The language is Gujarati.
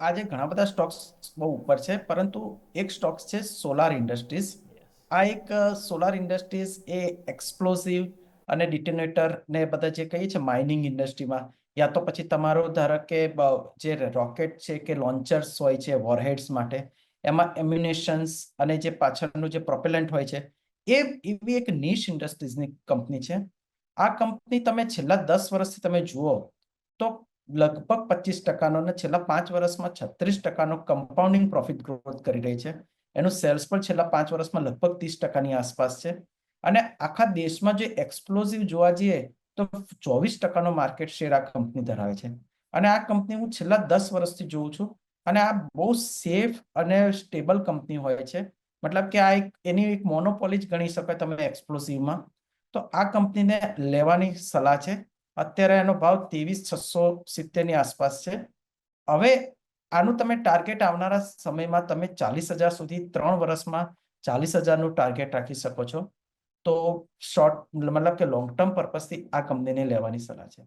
આજે ઘણા બધા સ્ટોક્સ બહુ ઉપર છે, પરંતુ એક સ્ટોક્સ છે સોલાર ઇન્ડસ્ટ્રીઝ. આ એક સોલાર ઇન્ડસ્ટ્રીઝ એ એક્સપ્લોઝિવ અને ડિટોનેટર ને બધા જે કહીએ છે માઇનિંગ ઇન્ડસ્ટ્રીમાં, યા તો પછી તમારો ધારો કે જે રોકેટ છે કે લોન્ચર્સ હોય છે વોરહેડ્સ માટે, એમાં એમ્યુનેશન્સ અને જે પાછળનું જે પ્રોપેલન્ટ હોય છે, એ એવી એક નીશ ઇન્ડસ્ટ્રીઝની કંપની છે. આ કંપની તમે છેલ્લા 10 વર્ષથી તમે જુઓ તો લગભગ 25%નો અને છેલ્લા 5 વર્ષમાં 36%નો કમ્પાઉન્ડિંગ પ્રોફિટ ગ્રોથ કરી રહી છે. એનું સેલ્સ પણ છેલ્લા 5 વર્ષમાં લગભગ 30%ની આસપાસ છે. અને આખા દેશમાં જે એક્સપ્લોઝિવ જોવા જઈએ તો 24%નો માર્કેટ શેર આ કંપની ધરાવે છે. અને આ કંપની હું છેલ્લા 10 વર્ષથી જોઉં છું. અને આ બહુ સેફ અને સ્ટેબલ કંપની હોય છે. મતલબ કે આ એક એની એક મોનોપોલી જ ગણી શકાય તમે એક્સપ્લોઝિવમાં. તો આ કંપનીને લેવાની સલાહ છે. અત્યારે એનો ભાવ 23,670 ની આસપાસ છે. હવે આનું તમે ટાર્ગેટ આવનારા સમયમાં તમે 40,000 સુધી 3 વર્ષમાં 40,000નું ટાર્ગેટ રાખી શકો છો. તો શોર્ટ મતલબ કે લોંગ ટર્મ પર્પઝથી આ કંપનીને લેવાની સલાહ છે.